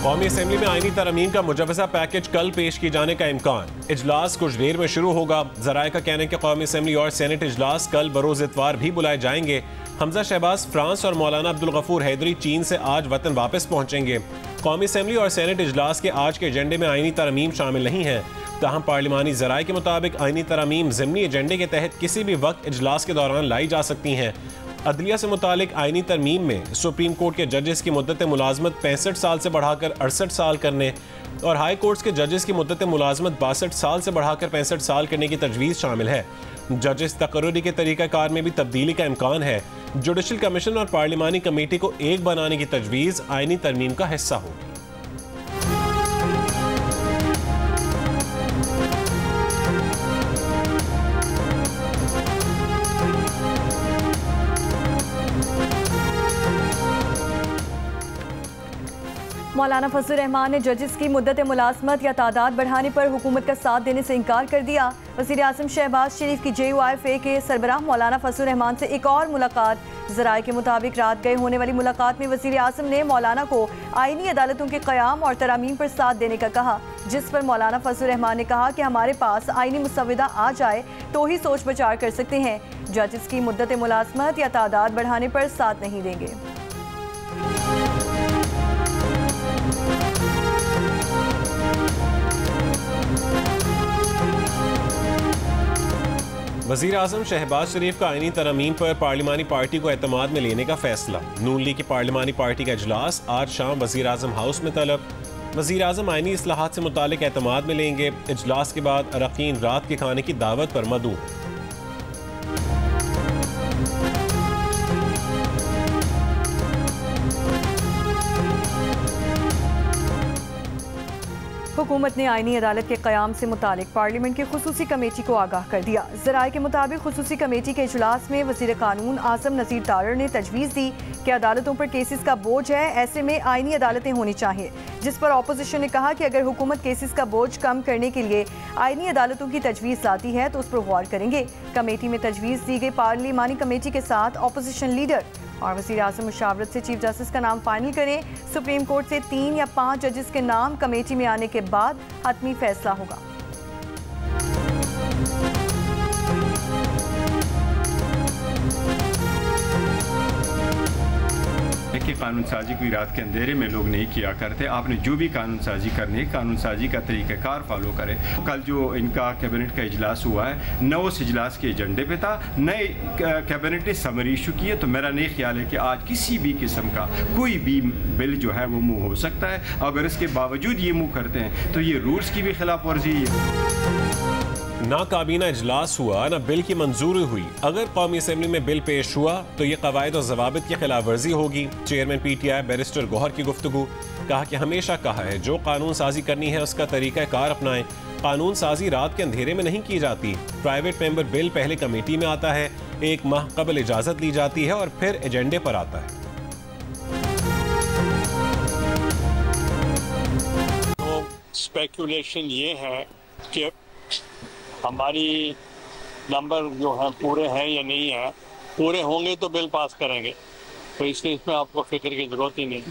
कौमी असेंबली में आईनी तरमीम का मुजवजा पैकेज कल पेश किए जाने का इम्कान। इजलास कुछ देर में शुरू होगा। जराए का कहना है कि कौमी असेंबली और सेनेट इजलास कल बरोज इतवार भी बुलाए जाएंगे। हमजा शहबाज फ्रांस और मौलाना अब्दुल गफूर हैदरी चीन से आज वतन वापस पहुंचेंगे। कौमी असेंबली और सेनेट इजलास के आज के एजेंडे में आईनी तरमीम शामिल नहीं है। ताहम पार्लिमानी जराए के मुताबिक आईनी तरमीम ज़िमनी एजेंडे के तहत किसी भी वक्त इजलास के दौरान लाई जा सकती हैं। अदलिया से मुतालिक आईनी तरमीम में सुप्रीम कोर्ट के जजेस की मुद्दत मुलाजमत 65 साल से बढ़ाकर 68 साल करने और हाई कोर्ट्स के जजेस की मुद्दत मुलाजमत 62 साल से बढ़ाकर 65 साल करने की तजवीज़ शामिल है। जजेस तकर्रुरी के तरीक़ाकार में भी तब्दीली का इम्कान है। जुडिशल कमीशन और पार्लिमानी कमेटी को एक बनाने की तजवीज़ आईनी तरमीम का हिस्सा होगी। मौलाना फजल रहमान ने जजेस की मुद्दत मुलाजमत या तादाद बढ़ाने पर हुकूमत का साथ देने से इनकार कर दिया। वज़ीर आज़म शहबाज शरीफ की JUIFA के सरबराह मौलाना फजल रहमान से एक और मुलाकात। ज़राए के मुताबिक रात गए होने वाली मुलाकात में वज़ीर आज़म ने मौलाना को आईनी अदालतों के क़याम और तरामीम पर साथ देने का कहा, जिस पर मौलाना फजल रहमान ने कहा कि हमारे पास आईनी मुसविदा आ जाए तो ही सोच विचार कर सकते हैं। जजेस की मुद्दत मुलाजमत या तादाद बढ़ाने पर साथ नहीं देंगे। वज़ीर आज़म शहबाज शरीफ का आईनी तरमीम पर पार्लिमानी पार्टी को एतमाद में लेने का फैसला। नून लीग की पार्लिमानी पार्टी का इजलास आज शाम वज़ीर आज़म हाउस में तलब। वज़ीर आज़म आईनी इस्लाहात से मुतालिक एतमाद में लेंगे। इजलास के बाद अरकान रात के खाने की दावत पर मदऊ। हुकूमत ने आईनी अदालत के क़याम से मुतालिक पार्लियामेंट की खुसूसी कमेटी को आगाह कर दिया। ज़राए के मुताबिक खुसूसी कमेटी के इजलास में वज़ीर कानून आज़म नज़ीर तारड़ ने तजवीज़ दी कि अदालतों पर केसेस का बोझ है, ऐसे में आईनी अदालतें होनी चाहिए, जिस पर अपोजिशन ने कहा कि अगर हुकूमत केसेस का बोझ कम करने के लिए आईनी अदालतों की तजवीज़ लाती है तो उस पर गौर करेंगे। कमेटी में तजवीज़ दी गई पार्लिमानी कमेटी के साथ अपोजिशन लीडर और वज़ीर आज़म मुशावरत से चीफ जस्टिस का नाम फाइनल करें। सुप्रीम कोर्ट से 3 या 5 जजेस के नाम कमेटी में आने के बाद हतमी फैसला होगा। कि कानून साजी कोई रात के अंधेरे में लोग नहीं किया करते। आपने जो भी कानून साजी करनी है, कानून साजी का तरीक़ाकार फॉलो करें। कल जो इनका कैबिनेट का इजलास हुआ है, न उस इजलास के एजेंडे पे था, नए कैबिनेट ने समरी इशू की है, तो मेरा नहीं ख्याल है कि आज किसी भी किस्म का कोई भी बिल जो है वो मूव हो सकता है। अगर इसके बावजूद ये मूव करते हैं तो ये रूल्स की भी खिलाफ वर्जी है। ना काबीना इजलास हुआ, ना बिल की मंजूरी हुई। अगर कौमी असेंबली में बिल पेश हुआ तो ये कवायद और जवाबित की खिलाफ वर्जी होगी। चेयरमैन PTI बैरिस्टर गौहर की गुफ्तगू। कहा कि हमेशा कहा है जो कानून साजी करनी है उसका तरीका कार अपनाएं। कानून साजी रात के अंधेरे में नहीं की जाती। प्राइवेट मेंबर बिल पहले कमेटी में आता है, 1 माह कबल इजाजत ली जाती है और फिर एजेंडे पर आता है। तो स्पेकुलेशन ये है कि हमारी नंबर जो है पूरे हैं या नहीं है। पूरे होंगे तो बिल पास करेंगे, तो इसलिए इसमें आपको फिक्र की जरूरत ही नहीं।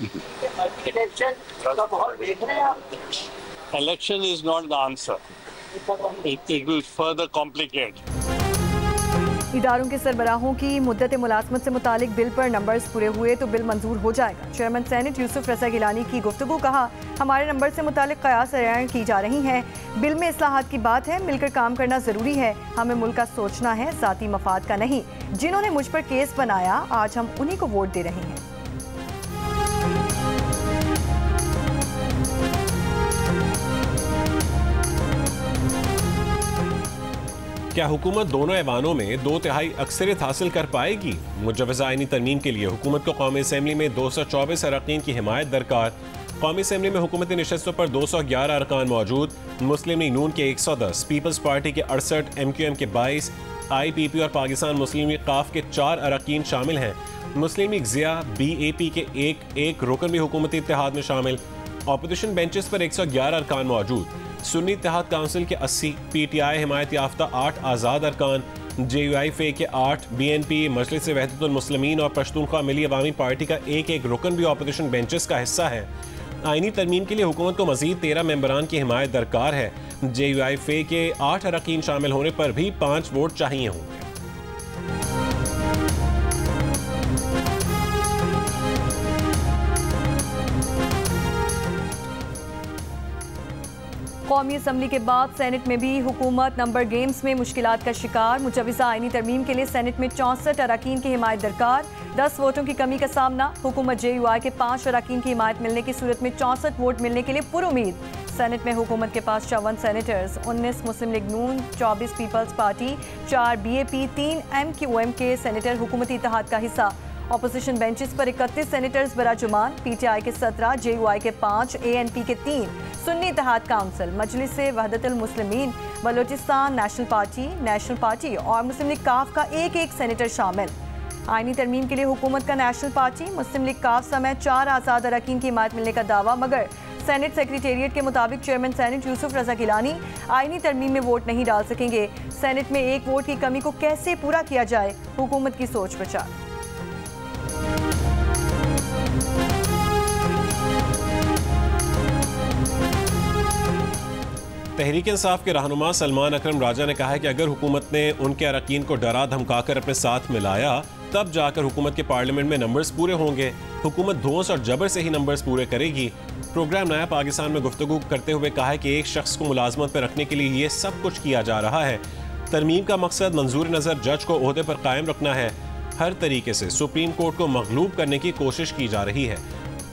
Election is not the answer, it will further complicate. इदारों के सरबराहों की मुद्दत मुलाजमत से मुतालिक बिल पर नंबर्स पूरे हुए तो बिल मंजूर हो जाएगा। चेयरमैन सेनेट यूसुफ रज़ा गिलानी की गुफ्तगू। कहा हमारे नंबर से मुतालिक कयास रयान की जा रही हैं। बिल में इस्लाहात की बात है, मिलकर काम करना ज़रूरी है। हमें मुल्क का सोचना है, ज़ाती मफाद का नहीं। जिन्होंने मुझ पर केस बनाया आज हम उन्हीं को वोट दे रहे हैं। क्या हुकूमत दोनों ऐवानों में 2/3 अक्सरियत हासिल कर पाएगी? मुजवजा आईनी तरमीम के लिए हुकूमत को कौमी असेंबली में 224 अरकान की हिमायत दरकार। कौमी असेंबली में हुकूमती नशस्तों पर 211 अरकान मौजूद। मुस्लिम लीग नून के 110, पीपल्स पार्टी के 68, MQM के 22, IPP और पाकिस्तान मुस्लिम लीग काफ के 4 अरकान शामिल हैं। मुस्लिम लीग ज़िया BAP के एक रुकन भी हुकूमती इत्तेहाद में शामिल। अपोजिशन बेंचेस पर 111 अरकान मौजूद। सुन्नी इत्तेहाद काउंसिल के 80, PTI हिमायत याफ्ता 8 आज़ाद अरकान, JUIFA के 8, BNP, मजलिस वहदतुल मुस्लिमीन और पश्तूनख्वा मिली अवामी पार्टी का एक रुकन भी अपोजिशन बेंचेस का हिस्सा है। आईनी तरमीम के लिए हुकूमत को मजीद 13 मेंबरान की हिमायत दरकार है। JUI-FA के 8 अरकान शामिल होने पर भी 5 वोट चाहिए होंगे। कौमी असम्बली के बाद सेनेट में भी हुकूमत नंबर गेम्स में मुश्किलात का शिकार। मुजव्वज़ा आईनी तरमीम के लिए सेनेट में 64 अरकान की हिमायत दरकार। 10 वोटों की कमी का सामना। हुकूमत JUI के 5 अरकान की हिमायत मिलने की सूरत में 64 वोट मिलने के लिए पुरुमीद। सेनेट में हुकूमत के पास 54 सेनेटर्स, 19 मुस्लिम लीग नून, 24 पीपल्स पार्टी, 4 BAP, 3 MQM के सेनेटर हुकूमती इत्तेहाद का हिस्सा। ऑपोजिशन बेंचेस पर 31 सेनेटर्स बराजुमान। PTI के 17, JUI के 5, ANP के 3, सुन्नी इत्तेहाद काउंसिल, मजलिस से वहदतुल मुस्लिमीन, बलोचिस्तान नेशनल पार्टी और मुस्लिम लीग काफ का एक सेनेटर शामिल। आईनी तरमीम के लिए हुकूमत का नेशनल पार्टी, मुस्लिम लीग काफ समेत 4 आज़ाद अरकान की हिमायत मिलने का दावा, मगर सेनेट सेक्रेटेरिएट के मुताबिक चेयरमैन सेनेट यूसुफ रजा गिलानी आईनी तरमीम में वोट नहीं डाल सकेंगे। सेनेट में एक वोट की कमी को कैसे पूरा किया जाए, हुकूमत की सोच विचार। तहरीक इंसाफ के रहनुमा सलमान अकरम राजा ने कहा है कि अगर हुकूमत ने उनके अरकान को डरा धमकाकर अपने साथ मिलाया तब जाकर हुकूमत के पार्लियामेंट में नंबर्स पूरे होंगे। हुकूमत धौंस और जबर से ही नंबर्स पूरे करेगी। प्रोग्राम नया पाकिस्तान में गुफ्तगू करते हुए कहा है कि एक शख्स को मुलाजमत पर रखने के लिए ये सब कुछ किया जा रहा है। तरमीम का मकसद मंजूर नज़र जज को ओहदे पर कायम रखना है। हर तरीके से सुप्रीम कोर्ट को मगलूब करने की कोशिश की जा रही है।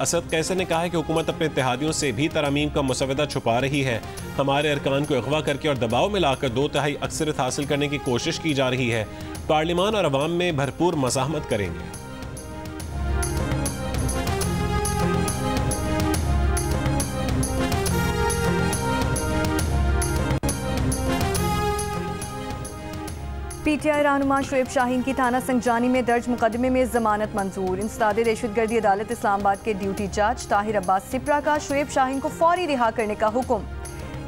असद कैसर ने कहा है कि हुकूमत अपने इत्तेहादियों से भी तरमीम का मुसवदा छुपा रही है। हमारे अरकान को अगवा करके और दबाव में लाकर 2/3 अक्सरियत हासिल करने की कोशिश की जा रही है। पार्लियामान और अवाम में भरपूर मज़ाहमत करेंगे। PTI रहनुमा शुएब शाहीन की थाना संजानी में दर्ज मुकदमे में जमानत मंजूर। इंसदाद दहशतगर्दी अदालत इस्लामाबाद के ड्यूटी जज ताहिर अब्बास सिप्रा का शुएब शाहीन को फौरी रिहा करने का हुक्म।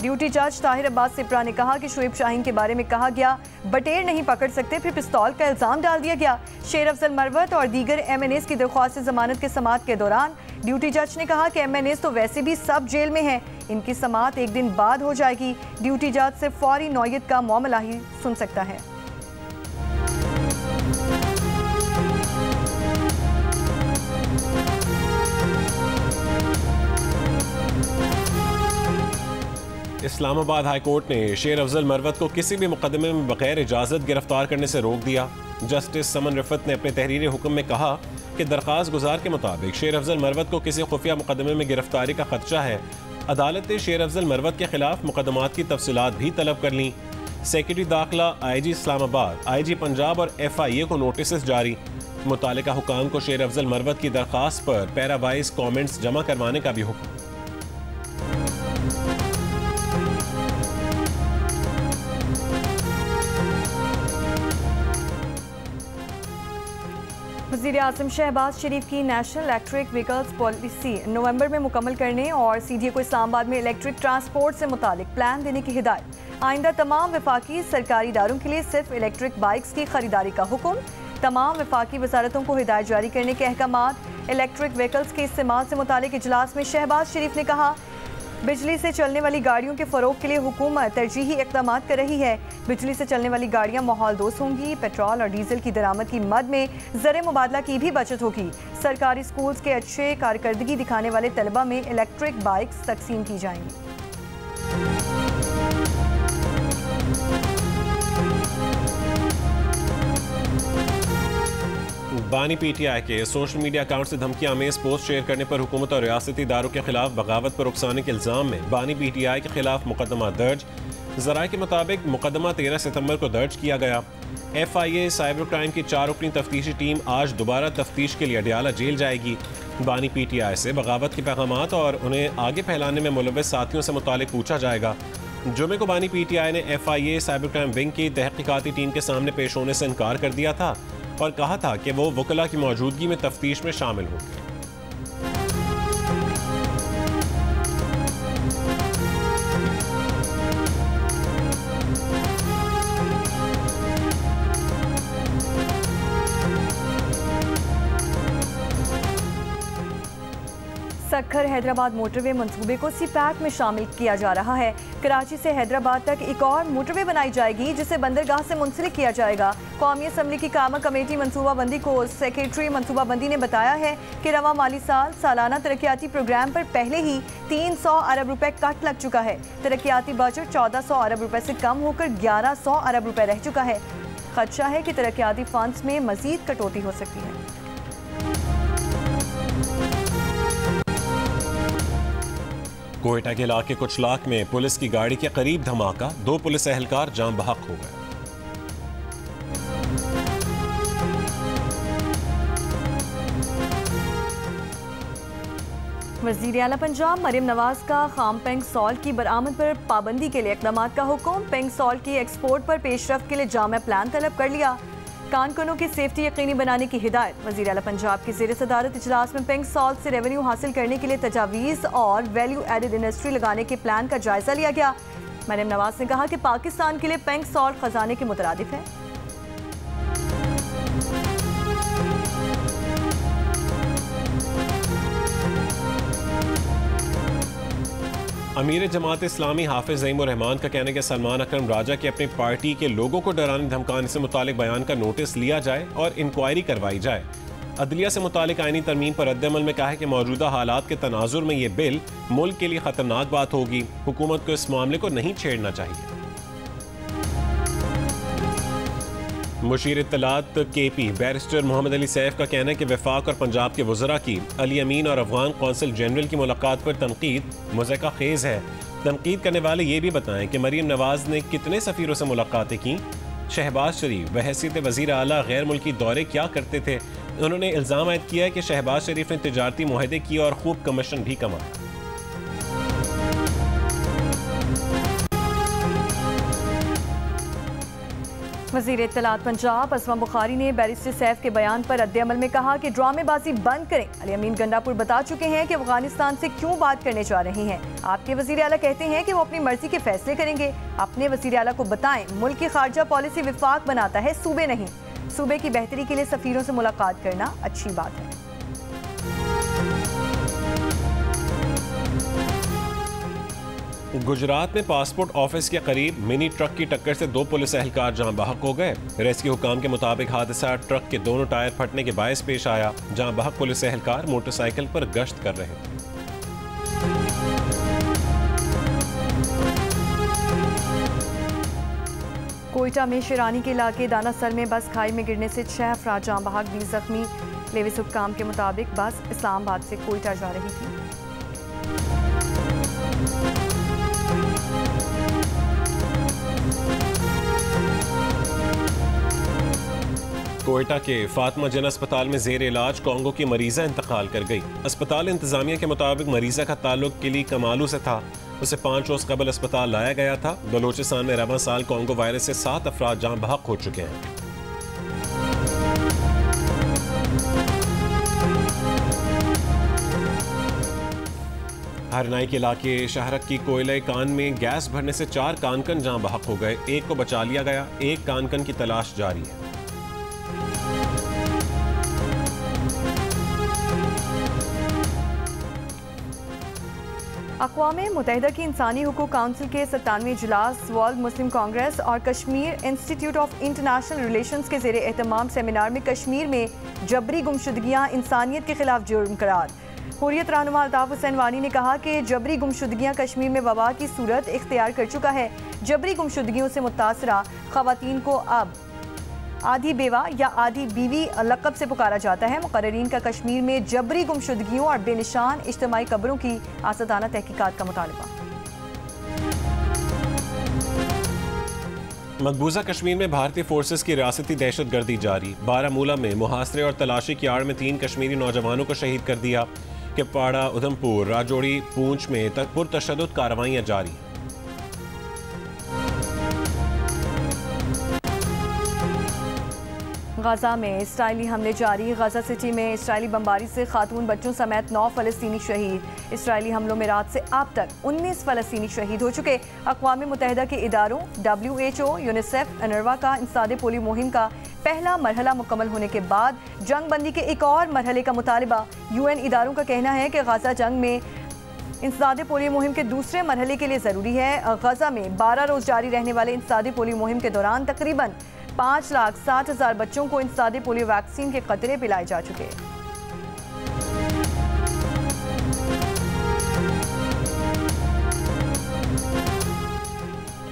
ड्यूटी जज ताहिर अब्बास सिप्रा ने कहा कि शुएब शाहीन के बारे में कहा गया बटेर नहीं पकड़ सकते, फिर पिस्तौल का इल्जाम डाल दिया गया। शेर अफजल मरवत और दीगर MNAs की दरख्वास्त जमानत के समाअत के दौरान ड्यूटी जज ने कहा कि MNAs तो वैसे भी सब जेल में हैं, इनकी समाअत एक दिन बाद हो जाएगी। ड्यूटी जज से फौरी नौयत का मामला ही सुन सकता है। इस्लामाबाद हाई कोर्ट ने शेर अफजल मरवत को किसी भी मुकदमे में बगैर इजाज़त गिरफ्तार करने से रोक दिया। जस्टिस समन रिफत ने अपने तहरीरी हुक्म में कहा कि दरख्वास्त गुजार के मुताबिक शेर अफजल मरवत को किसी खुफिया मुकदमे में गिरफ्तारी का खदशा है। अदालत ने शेर अफजल मरवत के खिलाफ मुकदमात की तफसीलात भी तलब कर लीं। सेक्रेटरी दाखिला, IG इस्लामाबाद, IG पंजाब और FIA को नोटिस जारी। मुतालिका हुकाम को शेर अफजल मरवत की दरख्वास्त पर पैरावाइज कॉमेंट्स जमा करवाने का भी हुक्म। वज़ीर आज़म शहबाज शरीफ की नेशनल इलेक्ट्रिक व्हीकल्स पॉलिसी नवंबर में मुकम्मल करने और CDA को इस्लामाबाद में इलेक्ट्रिक ट्रांसपोर्ट से मुतालिक प्लान देने की हिदायत। आइंदा तमाम वफाकी सरकारी इदारों के लिए सिर्फ इलेक्ट्रिक बाइक्स की खरीदारी का हुक्म। तमाम वफाकी वजारतों को हिदायत जारी करने के अहकामात। इलेक्ट्रिक व्हीकल्स के इस्तेमाल से मुतालिक इजलास में शहबाज शरीफ ने कहा बिजली से चलने वाली गाड़ियों के फ़रोग के लिए हुकूमत तरजीही इक़दाम कर रही है। बिजली से चलने वाली गाड़ियाँ माहौल दोस्त होंगी। पेट्रोल और डीजल की दरामद की मद में ज़र मुबादला की भी बचत होगी। सरकारी स्कूल्स के अच्छे कारकर्दगी दिखाने वाले तलबा में इलेक्ट्रिक बाइक्स तकसीम की जाएंगी। बानी PTI के सोशल मीडिया अकाउंट से धमकी आमेज पोस्ट शेयर करने पर हुकूमत और रियासती इदारों के खिलाफ बगावत पर उकसाने के इल्ज़ाम में बानी PTI के खिलाफ मुकदमा दर्ज। ज़राए के मुताबिक मुकदमा 13 सितंबर को दर्ज किया गया। FIA साइबर क्राइम की 4 रुकनी तफ्तीशी टीम आज दोबारा तफ्तीश के लिए अडियाला जेल जाएगी। बानी PTI से बगावत के पैगामात और उन्हें आगे फैलाने में मुलव्वस साथियों से मुतालिक पूछा जाएगा। जुमे को बानी PTI ने FIA साइबर क्राइम विंग की तहकीकाती टीम के सामने पेश होने से इनकार कर दिया था और कहा था कि वो वकला की मौजूदगी में तफ्तीश में शामिल होंगे। सक्खर हैदराबाद मोटरवे मंसूबे को सीपैक में शामिल किया जा रहा है। कराची से हैदराबाद तक एक और मोटरवे बनाई जाएगी जिसे बंदरगाह से मुंसलिक किया जाएगा। कौमी असम्बली की कामा कमेटी मनसूबाबंदी को सेक्रेटरी मनसूबाबंदी ने बताया है कि रवा माली साल सालाना तरक्याती प्रोग्राम पर पहले ही 300 अरब रुपए कट लग चुका है। तरक्याती बजट 1400 अरब रुपए से कम होकर 1100 अरब रुपए रह चुका है। खदशा है कि तरक्याती फंड्स में मजीद कटौती हो सकती है। कोयटा के इलाके कुछ लाख में पुलिस की गाड़ी के करीब धमाका, 2 पुलिस एहलकार जान बहक हो गए। वज़ीर आला पंजाब मरियम नवाज का खाम पेंग सॉल्ट की बरामद पर पाबंदी के लिए इक़दाम का हुक्म। पेंग सॉल्ट की एक्सपोर्ट पर पेशरफ्त के लिए जामा प्लान तलब कर लिया। कानकनों की सेफ्टी यकीनी बनाने की हिदायत। वज़ीर आला पंजाब के ज़ेर सदारत इजलास में पेंग सॉल्ट से रेवेन्यू हासिल करने के लिए तजावीज़ और वैल्यू एडेड इंडस्ट्री लगाने के प्लान का जायजा लिया गया। मरियम नवाज ने कहा कि पाकिस्तान के लिए पेंग सॉल्ट खजाने के मुतरादिफ है। अमीर जमात इस्लामी हाफिज ज़ईमुर रहमान का कहना है कि सलमान अकरम राजा के अपनी पार्टी के लोगों को डराने धमकाने से मुतालिक बयान का नोटिस लिया जाए और इंक्वायरी करवाई जाए। अदलिया से मुतालिक आईनी तरमीम पर रद्द-ए-अमल में कहा है कि मौजूदा हालात के तनाजुर में ये बिल मुल्क के लिए खतरनाक बात होगी। हुकूमत को इस मामले को नहीं छेड़ना चाहिए। मुशीर इत्तलात KP बैरिस्टर मोहम्मद अली सैफ का कहना है कि वफाक और पंजाब के वज़रा की अली अमीन और अफगान कौंसल जनरल की मुलाकात पर तनकीद मुज़क्का खेज़ है। तनकीद करने वाले ये भी बताएं कि मरीम नवाज ने कितने सफ़ीरों से मुलाकातें की। शहबाज शरीफ बहैसियत वज़ीर आला गैर मुल्की दौरे क्या करते थे। उन्होंने इल्ज़ाम आयद किया है कि शहबाज शरीफ ने तिजारती मुआहदे किए और खूब कमीशन भी कमाया। वज़ीर इत्तलात पंजाब असमा बुखारी ने बैरिस्टर सैफ के बयान पर रद्द-ए-अमल में कहा कि ड्रामेबाजी बंद करें। अली अमीन गंडापुर बता चुके हैं कि अफगानिस्तान से क्यों बात करने जा रहे हैं। आपके वज़ीर आला कहते हैं कि वो अपनी मर्जी के फैसले करेंगे। अपने वज़ीर आला को बताएं मुल्क की खारजा पॉलिसी विफाक बनाता है, सूबे नहीं। सूबे की बेहतरी के लिए सफ़ीरों से मुलाकात करना अच्छी बात है। गुजरात में पासपोर्ट ऑफिस के करीब मिनी ट्रक की टक्कर से 2 पुलिस एहलकार जान बहक हो गए। रेस्क्यू हुकाम के मुताबिक हादसा ट्रक के दोनों टायर फटने के बायस पेश आया। जान बहक पुलिस एहलकार मोटरसाइकिल पर गश्त कर रहे थे। कोयटा में शिरानी के इलाके दानासर में बस खाई में गिरने से 6 अफराद जान बहक, 20 जख्मी। लेविस हुक्काम के मुताबिक बस इस्लामाबाद से कोयटा जा रही थी। कोयटा के फातिमा जन अस्पताल में जेर इलाज कोंगो की मरीजा इंतकाल कर गई। अस्पताल इंतजामिया के मुताबिक मरीजा का ताल्लुक किली कमालू से था। उसे 5 रोज कबल अस्पताल लाया गया था। बलोचिस्तान में रवां साल कोंगो वायरस से 7 अफराद जान बहक हो चुके हैं। हरनाई के इलाके शहरक की कोयले कान में गैस भरने से 4 कानकन जान बहक हो गए। एक को बचा लिया गया, एक कानकन की तलाश जारी है। अक़वाम मुत्तहिदा की इंसानी हुकूक काउंसिल के 97वें इजलास वर्ल्ड मुस्लिम कांग्रेस और Kashmir institute of international relations के ज़ेरे एहतमाम सेमिनार में कश्मीर में जबरी गुमशुदगियाँ इंसानियत के खिलाफ जुर्म करार। हुर्रियत रहनुमा अल्ताफ हुसैन वानी ने कहा कि जबरी गुमशुदगियाँ कश्मीर में वबा की सूरत इख्तियार कर चुका है। जबरी गुमशुदगियों से मुतासरा ख़वातीन को अब आधी बेवा या आधी बीवी लक़ब से पुकारा जाता है। मुक़र्रिरीन का कश्मीर में जबरी गुमशुदगियों और बेनिशान इज्तिमाई कब्रों की आसादाना तहकीकात का मुतालबा। मकबूजा कश्मीर में भारतीय फोर्सेस की रियासती दहशत गर्दी जारी। बारामूला में मुहासरे और तलाशी की आड़ में 3 कश्मीरी नौजवानों को शहीद कर दिया। किपवाड़ा, उधमपुर, राजौरी, पूंछ में पुरतशद्दुद कार्रवाइयाँ जारी। गजा में इसराइली हमले जारी। गजा सिटी में इसराइली बमबारी से खातून बच्चों समेत 9 फ़लस्तीनी शहीद। इसराइली हमलों में रात से अब तक 19 फ़लस्तीनी शहीद हो चुके। अक़वाम मुत्तहिदा के इदारों WHO, यूनिसेफ, अनरवा का इंसादे पोलियो मुहिम का पहला मरहला मुकम्मल होने के बाद जंग बंदी के एक और मरहले का मुतालिबा। UN इदारों का कहना है कि गजा जंग में इंसदादे पोलियो मुहिम के दूसरे मरहले के लिए ज़रूरी है। गजा में 12 रोज़ जारी रहने वाले इंसदादे पोलियो मुहिम के दौरान तकरीबन 5,60,000 बच्चों को इंसदादे पोलियो वैक्सीन के कतरे पिलाए जा चुके।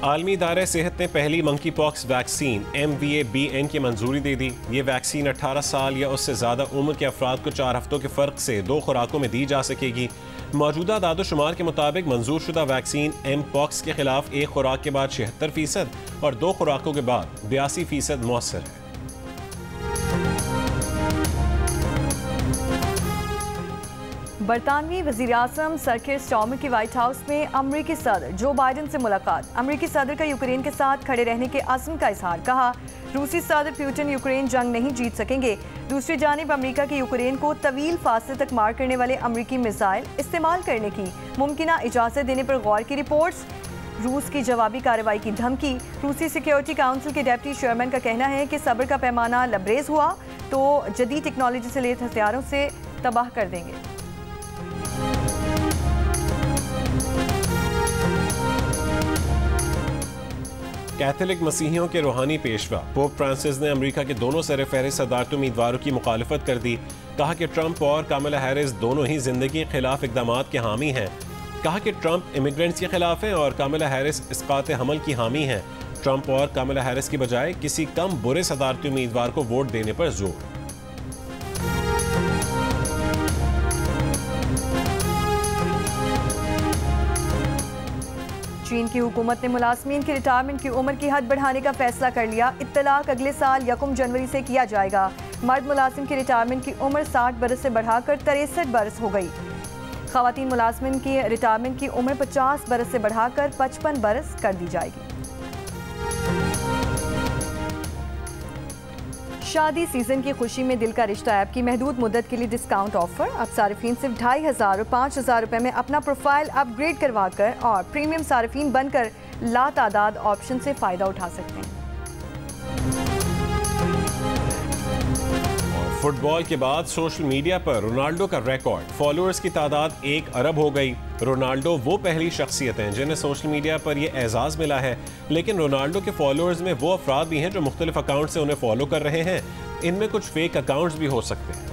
आलमी इदारे सेहत ने पहली मंकी पॉक्स वैक्सीन MVA-BN की मंजूरी दे दी। ये वैक्सीन 18 साल या उससे ज़्यादा उम्र के अफराद को 4 हफ्तों के फ़र्क से 2 खुराकों में दी जा सकेगी। मौजूदा दादोशुमार के मुताबिक मंजूर शुदा वैक्सीन M-Pox के खिलाफ एक खुराक के बाद 76% और 2 खुराकों के बाद 82% मौसर है। बरतानवी वज़ीर-ए-आज़म सर कीर स्टार्मर की व्हाइट हाउस में अमरीकी सदर जो बाइडन से मुलाकात। अमरीकी सदर का यूक्रेन के साथ खड़े रहने के अज़्म का इजहार। कहा, रूसी सदर पुतिन यूक्रेन जंग नहीं जीत सकेंगे। दूसरी जानिब अमरीका के यूक्रेन को तवील फासले तक मार करने वाले अमरीकी मिसाइल इस्तेमाल करने की मुमकिना इजाज़त देने पर गौर की रिपोर्ट्स। रूस की जवाबी कार्रवाई की धमकी। रूसी सिक्योरिटी काउंसिल के डिप्टी चेयरमैन का कहना है कि सब्र का पैमाना लबरेज हुआ तो जदीद टेक्नोलॉजी से लैस हथियारों से तबाह कर देंगे। कैथोलिक मसीहियों के रूहानी पेशवा पोप फ्रांसिस ने अमेरिका के दोनों सरफहरिस्त सदारती उम्मीदवारों की मुखालफत कर दी। कहा कि ट्रंप और कामला हैरिस दोनों ही जिंदगी के खिलाफ इक़दामात के हामी हैं। कहा कि ट्रंप इमिग्रेंट्स के खिलाफ हैं और कामला हैरिस इस्कात हमल की हामी हैं। ट्रंप और कामला हैरिस की बजाय किसी कम बुरे सदारती उम्मीदवार को वोट देने पर जोर। चीन की हुकूमत ने मुलाजमीन की रिटायरमेंट की उम्र की हद बढ़ाने का फैसला कर लिया। इत्तलाक अगले साल 1 जनवरी से किया जाएगा। मर्द मुलाजिम की रिटायरमेंट की उम्र 60 बरस से बढ़ाकर 63 बरस हो गई। खवातीन मुलाजमिन की रिटायरमेंट की उम्र 50 बरस से बढ़ाकर 55 बरस कर दी जाएगी। शादी सीजन की खुशी में दिल का रिश्ता ऐप की महदूद मुद्दत के लिए डिस्काउंट ऑफर। अब सारिफीन सिर्फ 2,500 और 5,000 रुपये में अपना प्रोफाइल अपग्रेड करवाकर और प्रीमियम सारिफीन बनकर लातादाद ऑप्शन से फ़ायदा उठा सकते हैं। फुटबॉल के बाद सोशल मीडिया पर रोनाल्डो का रिकॉर्ड, फॉलोअर्स की तादाद 1 अरब हो गई। रोनाल्डो वो पहली शख्सियत हैं जिन्हें सोशल मीडिया पर यह एजाज़ मिला है, लेकिन रोनाल्डो के फॉलोअर्स में वो अफराद भी हैं जो मुख्तलिफ अकाउंट से उन्हें फॉलो कर रहे हैं। इनमें कुछ फेक अकाउंट्स भी हो सकते हैं।